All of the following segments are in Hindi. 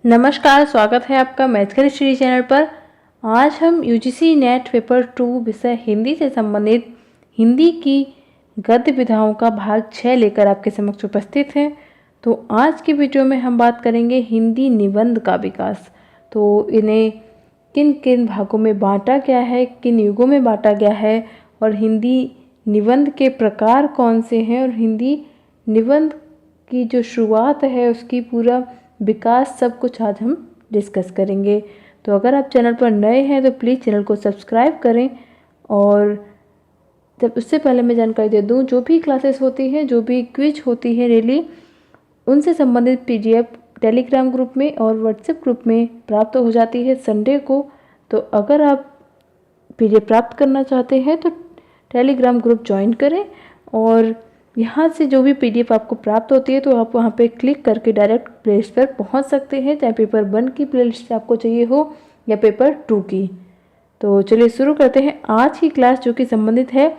नमस्कार, स्वागत है आपका मैथ्स का हिस्ट्री चैनल पर। आज हम यूजीसी नेट पेपर 2 विषय हिंदी से संबंधित हिंदी की गद्य विधाओं का भाग 6 लेकर आपके समक्ष उपस्थित हैं। तो आज की वीडियो में हम बात करेंगे हिंदी निबंध का विकास। तो इन्हें किन किन भागों में बांटा गया है, किन युगों में बांटा गया है और हिंदी निबंध के प्रकार कौन से हैं और हिंदी निबंध की जो शुरुआत है उसकी पूरा विकास, सब कुछ आज हम डिस्कस करेंगे। तो अगर आप चैनल पर नए हैं तो प्लीज़ चैनल को सब्सक्राइब करें। और जब उससे पहले मैं जानकारी दे दूं, जो भी क्लासेस होती हैं, जो भी क्विज होती है डेली, उनसे संबंधित पीडीएफ टेलीग्राम ग्रुप में और व्हाट्सएप ग्रुप में प्राप्त हो जाती है संडे को। तो अगर आप पीडीएफ प्राप्त करना चाहते हैं तो टेलीग्राम ग्रुप ज्वाइन करें और यहाँ से जो भी पीडीएफ आपको प्राप्त होती है तो आप वहाँ पे क्लिक करके डायरेक्ट प्लेलिस्ट पर पहुँच सकते हैं, चाहे पेपर 1 की प्लेलिस्ट आपको चाहिए हो या पेपर 2 की। तो चलिए शुरू करते हैं आज की क्लास, जो कि संबंधित है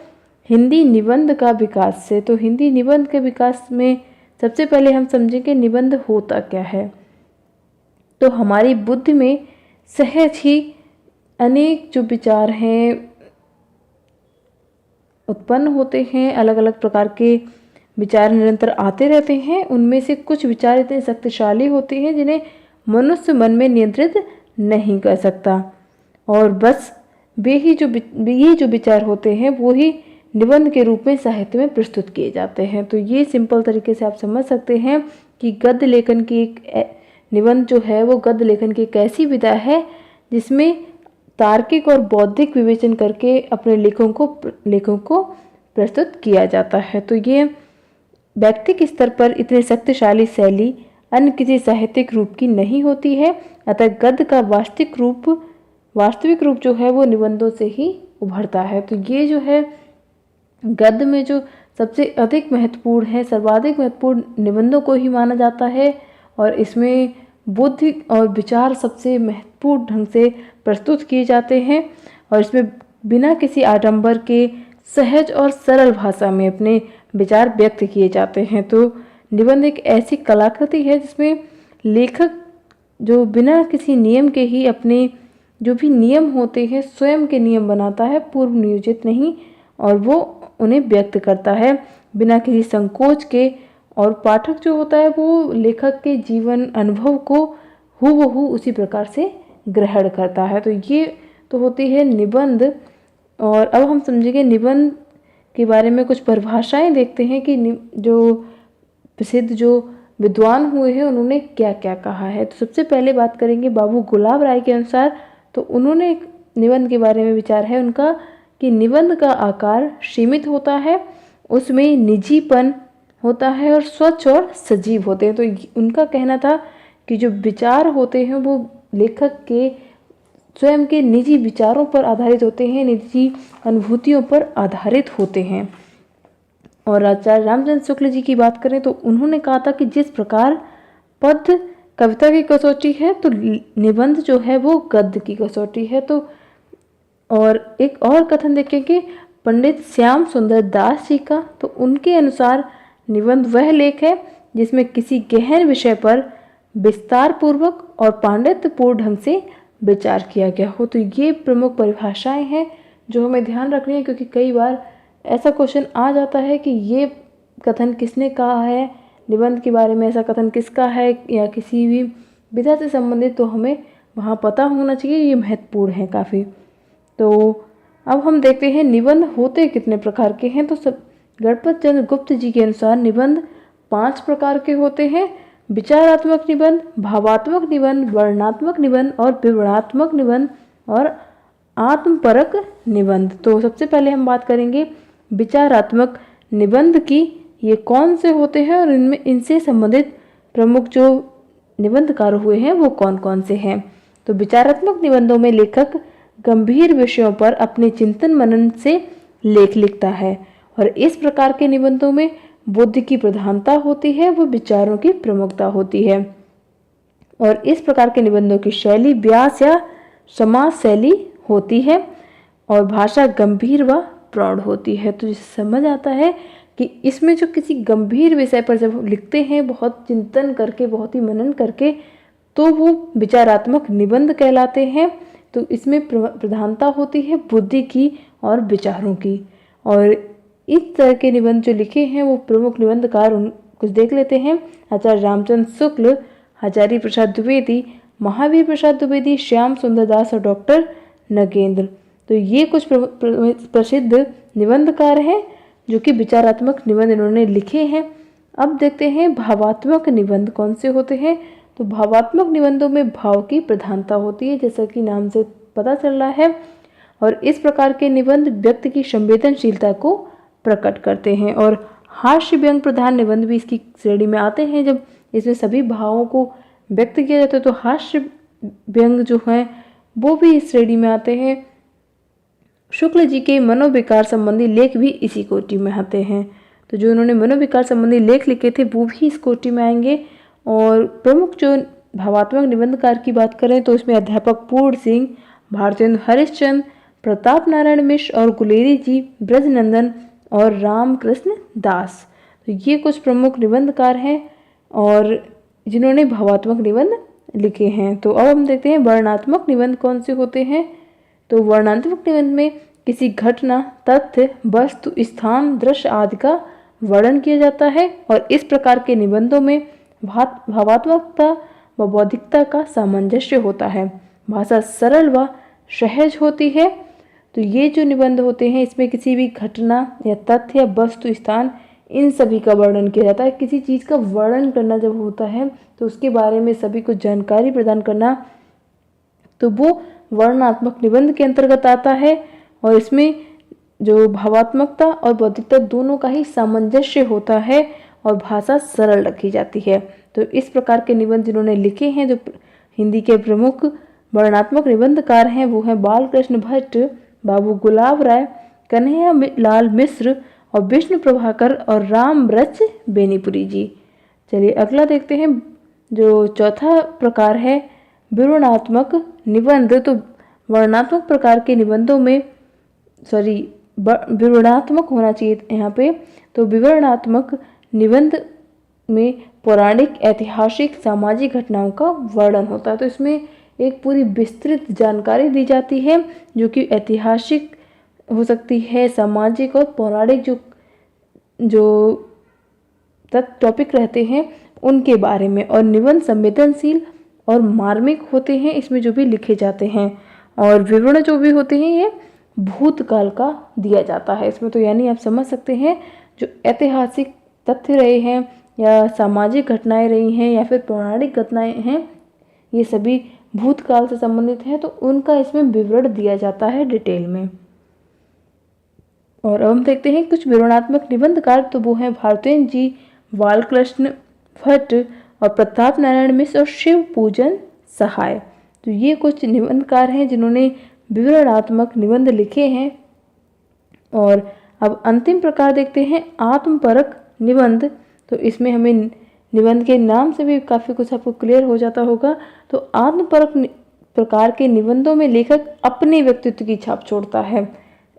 हिंदी निबंध का विकास से। तो हिंदी निबंध के विकास में सबसे पहले हम समझेंगे निबंध होता क्या है। तो हमारी बुद्धि में सहज ही अनेक जो विचार हैं उत्पन्न होते हैं, अलग अलग प्रकार के विचार निरंतर आते रहते हैं। उनमें से कुछ विचार इतने शक्तिशाली होते हैं जिन्हें मनुष्य मन में नियंत्रित नहीं कर सकता, और बस ये जो विचार होते हैं वो ही निबंध के रूप में साहित्य में प्रस्तुत किए जाते हैं। तो ये सिंपल तरीके से आप समझ सकते हैं कि गद्य लेखन की निबंध जो है वो गद्य लेखन की एक ऐसी विधा है जिसमें तार्किक और बौद्धिक विवेचन करके अपने लेखों को प्रस्तुत किया जाता है। तो ये व्यक्तिक स्तर पर इतनी शक्तिशाली शैली अन्य किसी साहित्यिक रूप की नहीं होती है। अतः गद्य का वास्तविक रूप जो है वो निबंधों से ही उभरता है। तो ये जो है गद्य में जो सबसे अधिक महत्वपूर्ण है, सर्वाधिक महत्वपूर्ण निबंधों को ही माना जाता है, और इसमें बुद्धि और विचार सबसे महत्वपूर्ण ढंग से प्रस्तुत किए जाते हैं, और इसमें बिना किसी आडंबर के सहज और सरल भाषा में अपने विचार व्यक्त किए जाते हैं। तो निबंध एक ऐसी कलाकृति है जिसमें लेखक जो बिना किसी नियम के ही अपने जो भी नियम होते हैं स्वयं के नियम बनाता है, पूर्व नियोजित नहीं, और वो उन्हें व्यक्त करता है बिना किसी संकोच के। और पाठक जो होता है वो लेखक के जीवन अनुभव को हूबहू उसी प्रकार से ग्रहण करता है। तो ये तो होती है निबंध। और अब हम समझेंगे निबंध के बारे में कुछ परिभाषाएं देखते हैं कि जो प्रसिद्ध जो विद्वान हुए हैं उन्होंने क्या क्या कहा है। तो सबसे पहले बात करेंगे बाबू गुलाब राय के अनुसार। तो उन्होंने एक निबंध के बारे में विचार है उनका कि निबंध का आकार सीमित होता है, उसमें निजीपन होता है और स्वच्छ और सजीव होते हैं। तो उनका कहना था कि जो विचार होते हैं वो लेखक के स्वयं के निजी विचारों पर आधारित होते हैं, निजी अनुभूतियों पर आधारित होते हैं। और आचार्य रामचंद्र शुक्ल जी की बात करें तो उन्होंने कहा था कि जिस प्रकार पद्य कविता की कसौटी है तो निबंध जो है वो गद्य की कसौटी है। तो और एक और कथन देखेंगे पंडित श्याम सुंदर दास जी का। तो उनके अनुसार निबंध वह लेख है जिसमें किसी गहन विषय पर विस्तार पूर्वक और पांडित्यपूर्ण ढंग से विचार किया गया हो। तो ये प्रमुख परिभाषाएं हैं जो हमें ध्यान रखनी है, क्योंकि कई बार ऐसा क्वेश्चन आ जाता है कि ये कथन किसने कहा है, निबंध के बारे में ऐसा कथन किसका है, या किसी भी विधा से संबंधित, तो हमें वहाँ पता होना चाहिए। ये महत्वपूर्ण है काफ़ी। तो अब हम देखते हैं निबंध होते कितने प्रकार के हैं। तो गणपत चंद्र गुप्त जी के अनुसार निबंध 5 प्रकार के होते हैं: विचारात्मक निबंध, भावात्मक निबंध, वर्णनात्मक निबंध और विवरणात्मक निबंध और आत्मपरक निबंध। तो सबसे पहले हम बात करेंगे विचारात्मक निबंध की। ये कौन से होते हैं और इनसे संबंधित प्रमुख जो निबंधकार हुए हैं वो कौन कौन से हैं। तो विचारात्मक निबंधों में लेखक गंभीर विषयों पर अपने चिंतन मनन से लेख लिखता है, और इस प्रकार के निबंधों में बुद्धि की प्रधानता होती है, वो विचारों की प्रमुखता होती है। और इस प्रकार के निबंधों की शैली व्यास या समाज शैली होती है, और भाषा गंभीर व प्रौढ़ होती है। तो जिससे समझ आता है कि इसमें जो किसी गंभीर विषय पर जब लिखते हैं, बहुत चिंतन करके, बहुत ही मनन करके, तो वो विचारात्मक निबंध कहलाते हैं। तो इसमें प्रधानता होती है बुद्धि की और विचारों की। और इस तरह के निबंध जो लिखे हैं वो प्रमुख निबंधकार कुछ देख लेते हैं। आचार्य रामचंद्र शुक्ल, हजारी प्रसाद द्विवेदी, महावीर प्रसाद द्विवेदी, श्याम सुंदर दास और डॉक्टर नगेंद्र। तो ये कुछ प्रसिद्ध निबंधकार हैं जो कि विचारात्मक निबंध इन्होंने लिखे हैं। अब देखते हैं भावात्मक निबंध कौन से होते हैं। तो भावात्मक निबंधों में भाव की प्रधानता होती है, जैसा कि नाम से पता चल रहा है। और इस प्रकार के निबंध व्यक्ति की संवेदनशीलता को प्रकट करते हैं। और हास्य व्यंग प्रधान निबंध भी इसकी श्रेणी में आते हैं। जब इसमें सभी भावों को व्यक्त किया जाता है तो हास्य व्यंग जो है वो भी इस श्रेणी में आते हैं। शुक्ल जी के मनोविकार संबंधी लेख भी इसी कोटि में आते हैं। तो जो उन्होंने मनोविकार संबंधी लेख लिखे थे वो भी इस कोटि में आएंगे। और प्रमुख जो भावात्मक निबंधकार की बात करें तो इसमें अध्यापक पूर्ण सिंह, भारतेंदु हरिश्चंद्र, प्रताप नारायण मिश्र और गुलेरी जी, ब्रजनंदन और रामकृष्ण दास। तो ये कुछ प्रमुख निबंधकार हैं और जिन्होंने भावात्मक निबंध लिखे हैं। तो अब हम देखते हैं वर्णनात्मक निबंध कौन से होते हैं। तो वर्णनात्मक निबंध में किसी घटना, तथ्य, वस्तु, स्थान, दृश्य आदि का वर्णन किया जाता है। और इस प्रकार के निबंधों में भावात्मकता व बौद्धिकता का सामंजस्य होता है। भाषा सरल व सहज होती है। तो ये जो निबंध होते हैं इसमें किसी भी घटना या तथ्य या वस्तु, स्थान, इन सभी का वर्णन किया जाता है। किसी चीज़ का वर्णन करना जब होता है तो उसके बारे में सभी को जानकारी प्रदान करना, तो वो वर्णनात्मक निबंध के अंतर्गत आता है। और इसमें जो भावात्मकता और बौद्धिकता दोनों का ही सामंजस्य होता है और भाषा सरल रखी जाती है। तो इस प्रकार के निबंध जिन्होंने लिखे हैं, जो हिंदी के प्रमुख वर्णनात्मक निबंधकार हैं, वो हैं बालकृष्ण भट्ट, बाबू गुलाब राय, कन्हैया लाल मिश्र और विष्णु प्रभाकर और रामरच बेनीपुरी जी। चलिए अगला देखते हैं। जो चौथा प्रकार है विवरणात्मक निबंध। तो वर्णनात्मक प्रकार के निबंधों में विवरणात्मक होना चाहिए यहाँ पे। तो विवरणात्मक निबंध में पौराणिक, ऐतिहासिक, सामाजिक घटनाओं का वर्णन होता है। तो इसमें एक पूरी विस्तृत जानकारी दी जाती है जो कि ऐतिहासिक हो सकती है, सामाजिक और पौराणिक जो टॉपिक रहते हैं उनके बारे में। और निबंध संवेदनशील और मार्मिक होते हैं इसमें जो भी लिखे जाते हैं। और विवरण जो भी होते हैं ये भूतकाल का दिया जाता है इसमें। तो यानी आप समझ सकते हैं जो ऐतिहासिक तथ्य रहे हैं या सामाजिक घटनाएं रही हैं या फिर पौराणिक घटनाएं हैं, ये सभी भूतकाल से संबंधित हैं, तो उनका इसमें विवरण दिया जाता है डिटेल में। और अब हम देखते हैं कुछ विवरणात्मक निबंधकार। तो वो हैं भारतेंदु जी, बालकृष्ण भट्ट और प्रताप नारायण मिश्र और शिव पूजन सहाय। तो ये कुछ निबंधकार हैं जिन्होंने विवरणात्मक निबंध लिखे हैं। और अब अंतिम प्रकार देखते हैं आत्मपरक निबंध। तो इसमें हमें निबंध के नाम से भी काफ़ी कुछ आपको क्लियर हो जाता होगा। तो आत्मपरक प्रकार के निबंधों में लेखक अपने व्यक्तित्व की छाप छोड़ता है।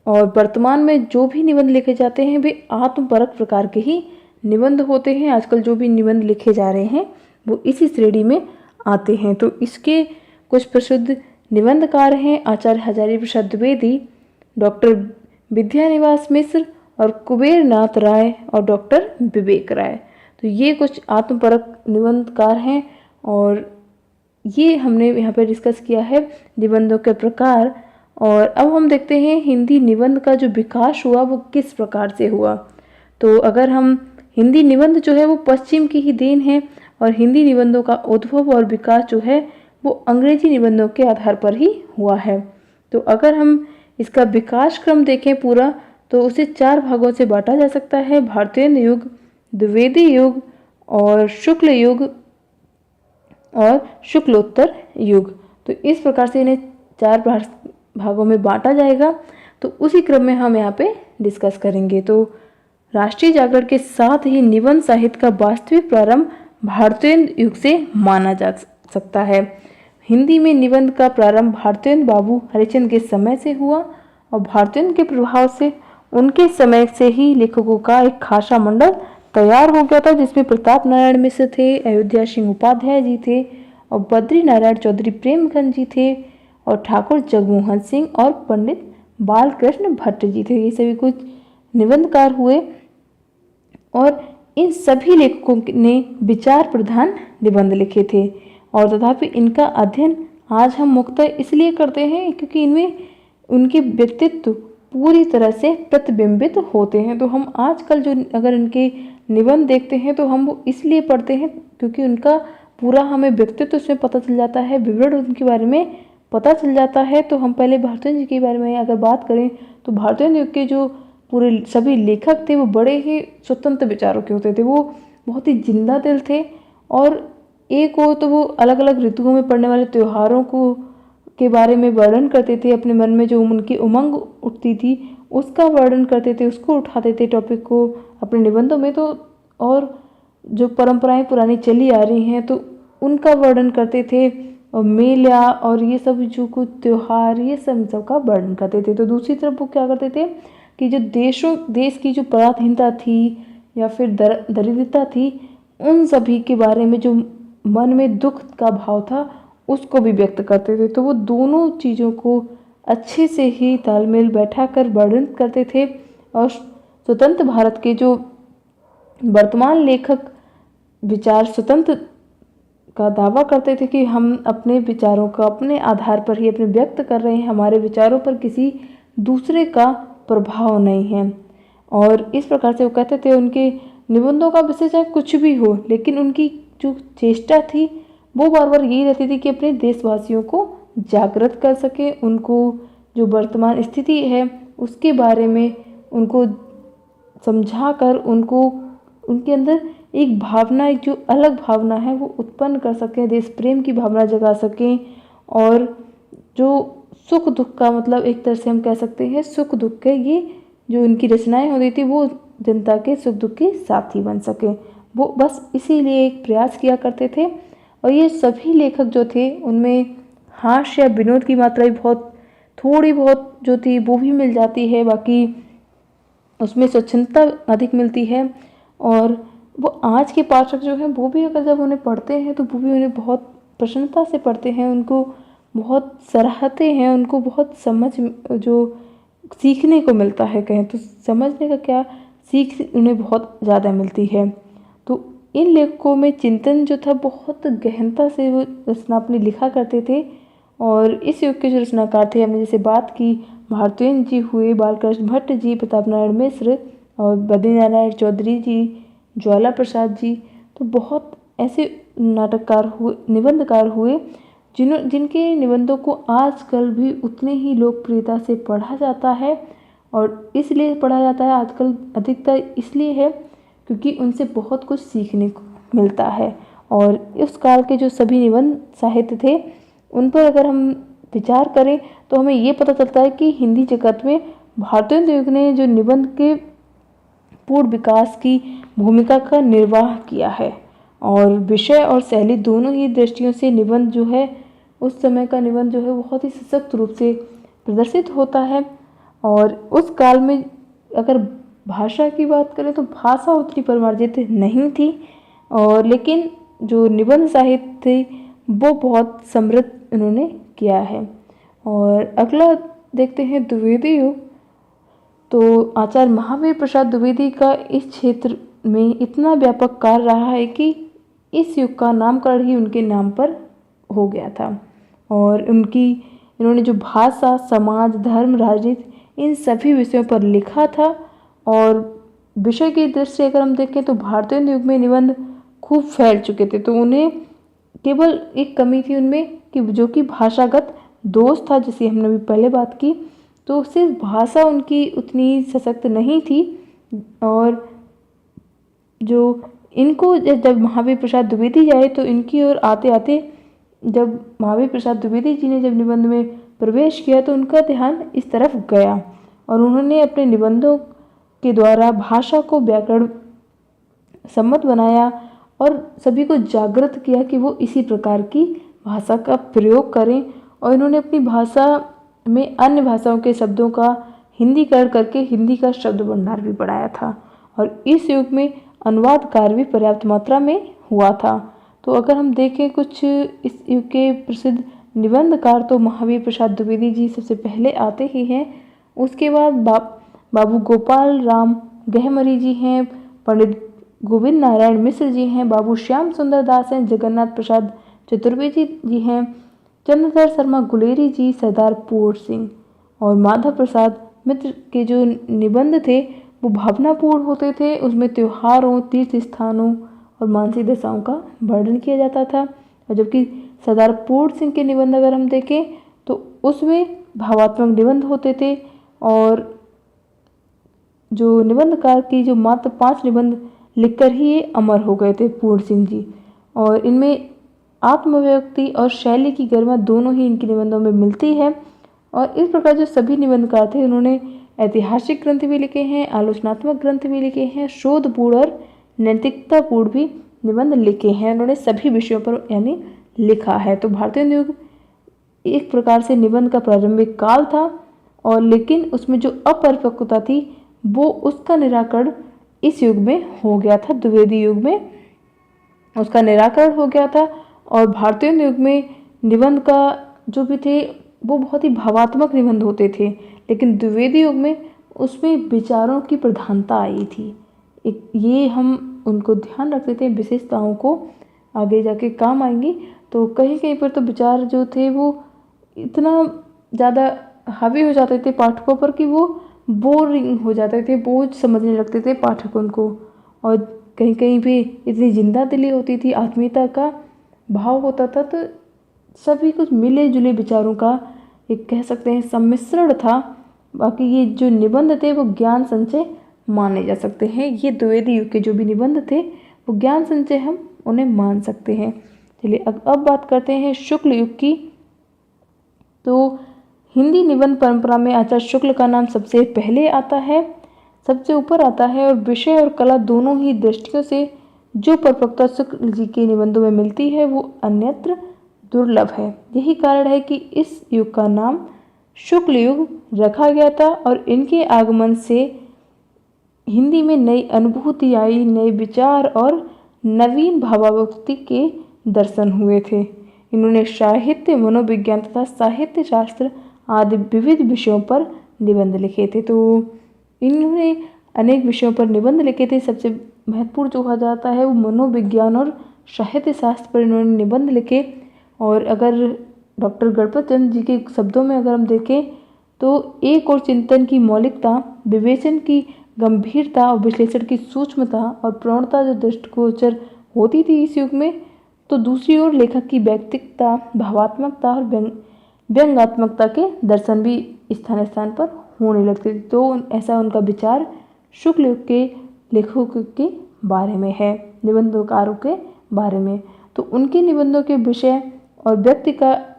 और वर्तमान में जो भी निबंध लिखे जाते हैं वे आत्मपरक प्रकार के ही निबंध होते हैं। आजकल जो भी निबंध लिखे जा रहे हैं वो इसी श्रेणी में आते हैं। तो इसके कुछ प्रसिद्ध निबंधकार हैं आचार्य हजारी प्रसाद द्विवेदी, डॉक्टर विद्यानिवास मिश्र और कुबेर नाथ राय और डॉक्टर विवेक राय। तो ये कुछ आत्मपरक निबंधकार हैं और ये हमने यहाँ पे डिस्कस किया है निबंधों के प्रकार। और अब हम देखते हैं हिंदी निबंध का जो विकास हुआ वो किस प्रकार से हुआ। तो अगर हम हिंदी निबंध जो है वो पश्चिम की ही देन है और हिंदी निबंधों का उद्भव और विकास जो है वो अंग्रेजी निबंधों के आधार पर ही हुआ है। तो अगर हम इसका विकास क्रम देखें पूरा तो उसे 4 भागों से बांटा जा सकता है, भारतेंदु युग, द्विवेदी युग और शुक्ल युग और शुक्लोत्तर युग। तो इस प्रकार से इन्हें 4 भागों में बांटा जाएगा। तो उसी क्रम में हम यहाँ पे डिस्कस करेंगे। तो राष्ट्रीय जागरण के साथ ही निबंध साहित्य का वास्तविक प्रारंभ भारतेंदु युग से माना जा सकता है। हिंदी में निबंध का प्रारंभ भारतेंदु बाबू हरिश्चंद्र के समय से हुआ और भारतेंदु के प्रभाव से उनके समय से ही लेखकों का एक खासा मंडल तैयार हो गया था, जिसमें प्रताप नारायण मिश्र थे, अयोध्या सिंह उपाध्याय जी थे और बद्री नारायण चौधरी प्रेमचंद जी थे, और ठाकुर जगमोहन सिंह और पंडित बालकृष्ण भट्ट जी थे। ये सभी कुछ निबंधकार हुए और इन सभी लेखकों ने विचार प्रधान निबंध लिखे थे। और तथापि इनका अध्ययन आज हम मुख्यतः इसलिए करते हैं क्योंकि इनमें उनके व्यक्तित्व पूरी तरह से प्रतिबिंबित होते हैं। तो हम आजकल जो अगर इनके निबंध देखते हैं तो हम वो इसलिए पढ़ते हैं क्योंकि उनका पूरा हमें व्यक्तित्व उसमें पता चल जाता है, विवरण उनके बारे में पता चल जाता है। तो हम पहले भारतेंद्र जी के बारे में अगर बात करें तो भारतेंद्र जी के जो पूरे सभी लेखक थे वो बड़े ही स्वतंत्र विचारों के होते थे। वो बहुत ही जिंदा दिल थे और एक हो तो वो अलग अलग ऋतुओं में पड़ने वाले त्योहारों को के बारे में वर्णन करते थे। अपने मन में जो उनकी उमंग उठती थी उसका वर्णन करते थे, उसको उठाते थे टॉपिक को अपने निबंधों में। तो और जो परंपराएं पुरानी चली आ रही हैं तो उनका वर्णन करते थे, और मेला और ये सब जो कुछ त्योहार ये सब का वर्णन करते थे। तो दूसरी तरफ वो क्या करते थे कि जो देश की जो पराधीनता थी या फिर दरिद्रता थी, उन सभी के बारे में जो मन में दुख का भाव था उसको भी व्यक्त करते थे। तो वो दोनों चीज़ों को अच्छे से ही तालमेल बैठा कर वर्णन करते थे। और स्वतंत्र भारत के जो वर्तमान लेखक विचार स्वतंत्र का दावा करते थे कि हम अपने विचारों का अपने आधार पर ही अपने व्यक्त कर रहे हैं, हमारे विचारों पर किसी दूसरे का प्रभाव नहीं है। और इस प्रकार से वो कहते थे उनके निबंधों का विषय चाहे कुछ भी हो, लेकिन उनकी जो चेष्टा थी वो बार बार यही रहती थी कि अपने देशवासियों को जागृत कर सके, उनको जो वर्तमान स्थिति है उसके बारे में उनको समझा कर उनको उनके अंदर एक भावना, एक जो अलग भावना है वो उत्पन्न कर सकें, देश प्रेम की भावना जगा सकें। और जो सुख दुख का मतलब एक तरह से हम कह सकते हैं सुख दुख के ये जो उनकी रचनाएं होती थी वो जनता के सुख दुख के साथी बन सके, वो बस इसीलिए एक प्रयास किया करते थे। और ये सभी लेखक जो थे उनमें हास्य या विनोद की मात्रा भी बहुत थोड़ी बहुत जो थी वो भी मिल जाती है, बाकी उसमें स्वच्छंदता अधिक मिलती है। और वो आज के पाठक जो हैं वो भी अगर जब उन्हें पढ़ते हैं तो वो भी उन्हें बहुत प्रसन्नता से पढ़ते हैं, उनको बहुत सराहते हैं, उनको बहुत समझ जो सीखने को मिलता है, कहें तो समझने का क्या, सीख उन्हें बहुत ज़्यादा मिलती है। तो इन लेखकों में चिंतन जो था बहुत गहनता से वो रचना अपनी लिखा करते थे। और इस युग के जो रचनाकार थे, हमने जैसे बात की भारतेंद्र जी हुए, बालकृष्ण भट्ट जी, प्रताप नारायण मिश्र और बद्री नारायण चौधरी जी, ज्वाला प्रसाद जी, तो बहुत ऐसे नाटककार हुए, निबंधकार हुए जिनके निबंधों को आजकल भी उतने ही लोकप्रियता से पढ़ा जाता है। और इसलिए पढ़ा जाता है आजकल अधिकतर इसलिए है क्योंकि उनसे बहुत कुछ सीखने को मिलता है। और उस काल के जो सभी निबंध साहित्य थे उन पर अगर हम विचार करें तो हमें ये पता चलता है कि हिंदी जगत में भारतेंद्र युग ने जो निबंध के पूर्ण विकास की भूमिका का निर्वाह किया है। और विषय और शैली दोनों ही दृष्टियों से निबंध जो है उस समय का निबंध जो है बहुत ही सशक्त रूप से प्रदर्शित होता है। और उस काल में अगर भाषा की बात करें तो भाषा उतनी परिमार्जित नहीं थी, और लेकिन जो निबंध साहित्य थे वो बहुत समृद्ध उन्होंने किया है। और अगला देखते हैं द्विवेदी युग। तो आचार्य महावीर प्रसाद द्विवेदी का इस क्षेत्र में इतना व्यापक कार्य रहा है कि इस युग का नामकरण ही उनके नाम पर हो गया था। और इन्होंने जो भाषा, समाज, धर्म, राजनीति इन सभी विषयों पर लिखा था। और विषय की दृष्टि से अगर हम देखें तो भारतीय युग में निबंध खूब फैल चुके थे। तो उन्हें केवल एक कमी थी उनमें कि जो कि भाषागत दोष था, जिसे हमने भी पहले बात की। तो सिर्फ भाषा उनकी उतनी सशक्त नहीं थी। और जो इनको जब महावीर प्रसाद द्विवेदी आए तो इनकी ओर आते आते जब महावीर प्रसाद द्विवेदी जी ने जब निबंध में प्रवेश किया तो उनका ध्यान इस तरफ गया और उन्होंने अपने निबंधों के द्वारा भाषा को व्याकरण सम्मत बनाया और सभी को जागृत किया कि वो इसी प्रकार की भाषा का प्रयोग करें। और इन्होंने अपनी भाषा में अन्य भाषाओं के शब्दों का हिंदीकरण करके हिंदी का शब्द भंडार भी बढ़ाया था। और इस युग में अनुवाद कार्य भी पर्याप्त मात्रा में हुआ था। तो अगर हम देखें कुछ इस युग के प्रसिद्ध निबंधकार तो महावीर प्रसाद द्विवेदी जी सबसे पहले आते ही हैं। उसके बाद बाबू गोपाल राम गहमरी जी हैं, पंडित गोविंद नारायण मिश्र जी हैं, बाबू श्याम सुंदर दास हैं, जगन्नाथ प्रसाद चतुर्वेदी जी हैं, चंद्रधर शर्मा गुलेरी जी, सरदार पूर्ण सिंह और माधव प्रसाद मित्र के जो निबंध थे वो भावनापूर्ण होते थे। उसमें त्योहारों, तीर्थ स्थानों और मानसिक दशाओं का वर्णन किया जाता था। और जबकि सरदार पूर्ण सिंह के निबंध अगर हम देखें तो उसमें भावात्मक निबंध होते थे। और जो निबंधकार की जो मात्र 5 निबंध लिखकर ही ये अमर हो गए थे पूर्ण सिंह जी। और इनमें आत्मव्यक्ति और शैली की गरिमा दोनों ही इनके निबंधों में मिलती है। और इस प्रकार जो सभी निबंधकार थे उन्होंने ऐतिहासिक ग्रंथ भी लिखे हैं, आलोचनात्मक ग्रंथ भी लिखे हैं, शोधपूर्ण और नैतिकतापूर्ण भी निबंध लिखे हैं। उन्होंने सभी विषयों पर यानी लिखा है। तो भारतीय युग एक प्रकार से निबंध का प्रारंभिक काल था और लेकिन उसमें जो अपरिपक्वता थी वो उसका निराकरण इस युग में हो गया था। द्विवेदी युग में उसका निराकरण हो गया था। और भारतीय युग में निबंध का जो भी थे वो बहुत ही भावात्मक निबंध होते थे, लेकिन द्विवेदी युग में उसमें विचारों की प्रधानता आई थी। ये हम उनको ध्यान रखते थे, विशेषताओं को आगे जाके काम आएंगी। तो कहीं कहीं पर तो विचार जो थे वो इतना ज़्यादा हावी हो जाते थे पाठकों पर कि वो बोरिंग हो जाते थे, बोझ समझने लगते थे पाठक उनको। और कहीं कहीं भी इतनी जिंदा दिली होती थी, आत्मीयता का भाव होता था। तो सभी कुछ मिले जुले विचारों का एक कह सकते हैं सम्मिश्रण था। बाकी ये जो निबंध थे वो ज्ञान संचय माने जा सकते हैं। ये द्विवेदी युग के जो भी निबंध थे वो ज्ञान संचय हम उन्हें मान सकते हैं। चलिए अब बात करते हैं शुक्ल युग की। तो हिंदी निबंध परंपरा में आचार्य शुक्ल का नाम सबसे पहले आता है, सबसे ऊपर आता है। और विषय और कला दोनों ही दृष्टियों से जो परिपक्वता शुक्ल जी के निबंधों में मिलती है वो अन्यत्र दुर्लभ है। यही कारण है कि इस युग का नाम शुक्ल युग रखा गया था। और इनके आगमन से हिंदी में नई अनुभूति आई, नए विचार और नवीन भावावस्थी के दर्शन हुए थे। इन्होंने साहित्य, मनोविज्ञान तथा साहित्य शास्त्र आदि विविध विषयों पर निबंध लिखे थे। तो इन्होंने अनेक विषयों पर निबंध लिखे थे। सबसे महत्वपूर्ण जो कहा जाता है वो मनोविज्ञान और साहित्य शास्त्र पर इन्होंने निबंध लिखे। और अगर डॉक्टर गणपत चंद्र जी के शब्दों में अगर हम देखें तो एक और चिंतन की मौलिकता, विवेचन की गंभीरता और विश्लेषण की सूक्ष्मता और प्रवणता जो दृष्टिगोचर होती थी इस युग में, तो दूसरी ओर लेखक की व्यक्तिकता, भावात्मकता और व्यंग्यात्मकता के दर्शन भी स्थान स्थान पर होने लगते थे। तो ऐसा उनका विचार शुक्ल युग के लेखकों के बारे में है, निबंधकारों के बारे में। तो उनके निबंधों के विषय और व्यक्ति का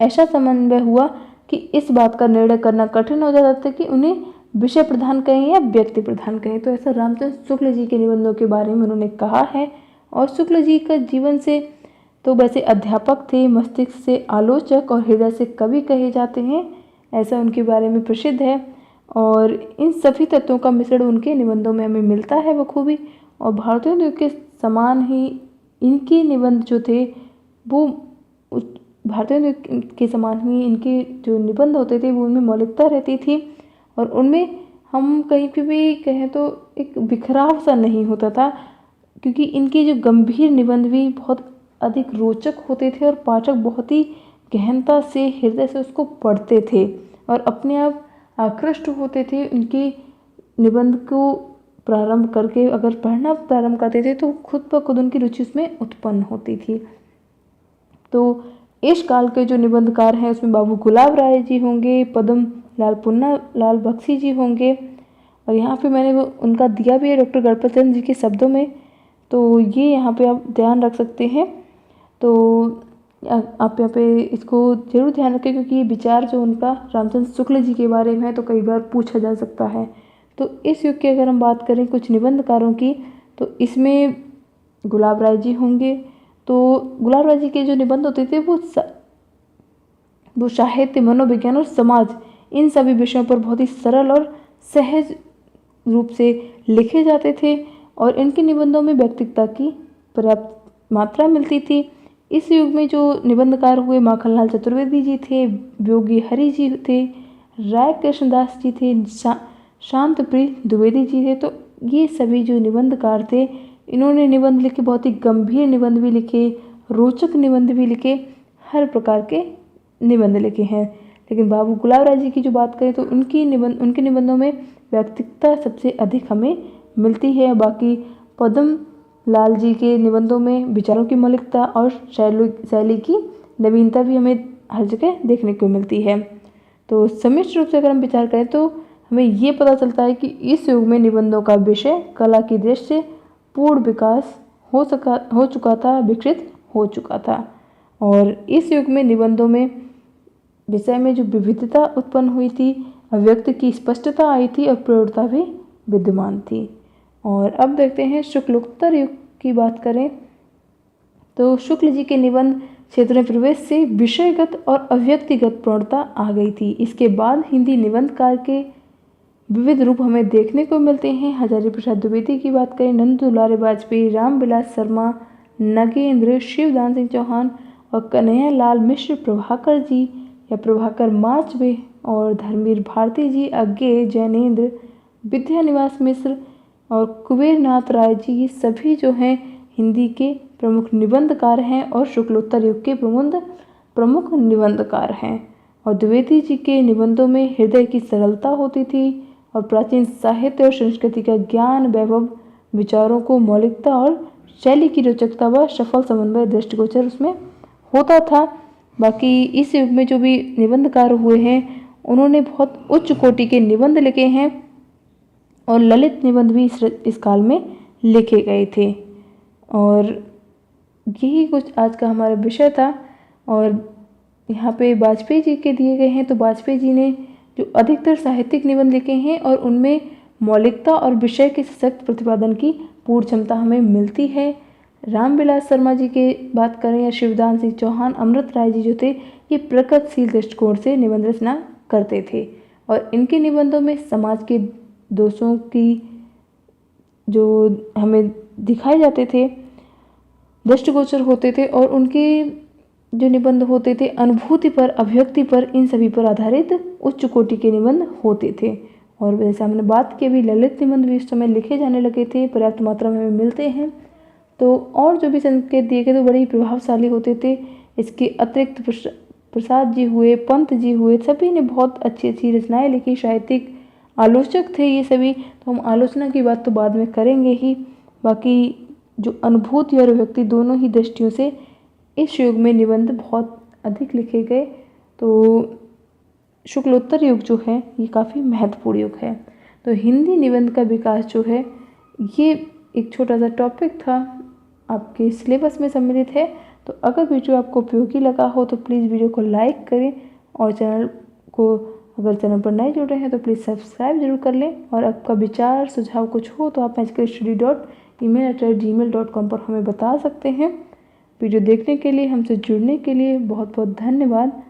ऐसा समन्वय हुआ कि इस बात का निर्णय करना कठिन हो जाता था कि उन्हें विषय प्रधान कहें या व्यक्ति प्रधान कहें। तो ऐसा रामचंद्र शुक्ल जी के निबंधों के बारे में उन्होंने कहा है। और शुक्ल जी का जीवन से तो वैसे अध्यापक थे, मस्तिष्क से आलोचक और हृदय से कवि कहे जाते हैं, ऐसा उनके बारे में प्रसिद्ध है। और इन सभी तत्वों का मिश्रण उनके निबंधों में हमें मिलता है बखूबी। और भारतीय युग के समान ही इनके निबंध जो थे वो भारतीय युग के समान ही इनके जो निबंध होते थे वो उनमें मौलिकता रहती थी। और उनमें हम कहीं पे भी कहें तो एक बिखराव सा नहीं होता था, क्योंकि इनके जो गंभीर निबंध भी बहुत अधिक रोचक होते थे और पाठक बहुत ही गहनता से, हृदय से उसको पढ़ते थे और अपने आप आकृष्ट होते थे। उनके निबंध को प्रारंभ करके अगर पढ़ना प्रारंभ करते थे तो खुद ब खुद उनकी रुचि उसमें उत्पन्न होती थी। तो इस काल के जो निबंधकार हैं उसमें बाबू गुलाब राय जी होंगे, पद्म लाल पुन्ना लाल बख्शी जी होंगे। और यहाँ पे मैंने वो उनका दिया भी है डॉक्टर गणपत चंद्र जी के शब्दों में, तो ये यहाँ पे आप ध्यान रख सकते हैं। तो आप यहाँ पे इसको जरूर ध्यान रखें, क्योंकि ये विचार जो उनका रामचंद्र शुक्ल जी के बारे में है तो कई बार पूछा जा सकता है। तो इस युग की अगर हम बात करें कुछ निबंधकारों की, तो इसमें गुलाब राय जी होंगे। तो गुलाब राय जी के जो निबंध होते थे वो साहित्य, मनोविज्ञान और समाज, इन सभी विषयों पर बहुत ही सरल और सहज रूप से लिखे जाते थे। और इनके निबंधों में व्यक्तित्व की पर्याप्त मात्रा मिलती थी। इस युग में जो निबंधकार हुए माखनलाल चतुर्वेदी जी थे, योगी हरि जी थे, राय कृष्णदास जी थे, शांत प्रिय द्विवेदी जी थे। तो ये सभी जो निबंधकार थे, इन्होंने निबंध लिखे, बहुत ही गंभीर निबंध भी लिखे, रोचक निबंध भी लिखे, हर प्रकार के निबंध लिखे हैं। लेकिन बाबू गुलाब राय जी की जो बात करें तो उनके निबंधों में व्यक्तिकता सबसे अधिक हमें मिलती है। बाकी पद्म लाल जी के निबंधों में विचारों की मौलिकता और शैली की नवीनता भी हमें हर जगह देखने को मिलती है। तो समिष्ट रूप से अगर हम विचार करें तो हमें ये पता चलता है कि इस युग में निबंधों का विषय कला की दृष्टि से पूर्ण विकास हो चुका था, विकसित हो चुका था। और इस युग में निबंधों में विषय में जो विविधता उत्पन्न हुई थी, अभिव्यक्ति की स्पष्टता आई थी और प्रौढ़ता भी विद्यमान थी। और अब देखते हैं शुक्लोत्तर युग की बात करें तो शुक्ल जी के निबंध क्षेत्र में प्रवेश से विषयगत और अभिव्यक्तिगत प्रौढ़ता आ गई थी। इसके बाद हिंदी निबंधकार के विविध रूप हमें देखने को मिलते हैं। हजारी प्रसाद द्विवेदी की बात करें, नंद दुलारे वाजपेयी, रामविलास शर्मा, नगेंद्र, शिवदान सिंह चौहान और कन्हैया लाल मिश्र, प्रभाकर जी या प्रभाकर माचवे और धर्मवीर भारती जी, अज्ञे, जैनेन्द्र, विद्यानिवास मिश्र और कुबेरनाथ राय जी, ये सभी जो हैं हिंदी के प्रमुख निबंधकार हैं और शुक्लोत्तर युग के प्रमुख निबंधकार हैं। और द्विवेदी जी के निबंधों में हृदय की सरलता होती थी और प्राचीन साहित्य और संस्कृति का ज्ञान, वैभव, विचारों को मौलिकता और शैली की रोचकता व सफल समन्वय दृष्टिगोचर उसमें होता था। बाकी इस युग में जो भी निबंधकार हुए हैं उन्होंने बहुत उच्च कोटि के निबंध लिखे हैं और ललित निबंध भी इस काल में लिखे गए थे। और यही कुछ आज का हमारा विषय था। और यहाँ पे वाजपेयी जी के दिए गए हैं तो वाजपेयी जी ने जो अधिकतर साहित्यिक निबंध लिखे हैं और उनमें मौलिकता और विषय के सशक्त प्रतिपादन की पूर्ण क्षमता हमें मिलती है। रामविलास शर्मा जी की बात करें या शिवदान सिंह चौहान, अमृत राय जी जो थे, ये प्रगतिशील दृष्टिकोण से निबंध रचना करते थे और इनके निबंधों में समाज के दोषों की जो हमें दिखाए जाते थे दृष्टिगोचर होते थे और उनके जो निबंध होते थे अनुभूति पर, अभिव्यक्ति पर, इन सभी पर आधारित उच्च कोटि के निबंध होते थे। और जैसे हमने बात की अभी ललित निबंध भी उस समय लिखे जाने लगे थे, पर्याप्त मात्रा में हमें मिलते हैं। तो और जो भी संकेत दिए गए थे बड़े ही प्रभावशाली होते थे। इसके अतिरिक्त प्रसाद जी हुए, पंत जी हुए, सभी ने बहुत अच्छी अच्छी रचनाएं लिखी, साहित्यिक आलोचक थे ये सभी। तो हम आलोचना की बात तो बाद में करेंगे ही। बाकी जो अनुभूति और व्यक्ति दोनों ही दृष्टियों से इस युग में निबंध बहुत अधिक लिखे गए। तो शुक्लोत्तर युग जो है ये काफ़ी महत्वपूर्ण युग है। तो हिंदी निबंध का विकास जो है ये एक छोटा सा टॉपिक था, आपके सिलेबस में सम्मिलित है। तो अगर वीडियो आपको उपयोगी लगा हो तो प्लीज़ वीडियो को लाइक करें और अगर चैनल पर नए जुड़ रहे हैं तो प्लीज़ सब्सक्राइब जरूर कर लें। और आपका विचार सुझाव कुछ हो तो आप magical.study.email.com पर हमें बता सकते हैं। वीडियो देखने के लिए, हमसे जुड़ने के लिए बहुत बहुत धन्यवाद।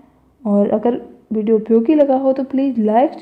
और अगर वीडियो उपयोगी लगा हो तो प्लीज़ लाइक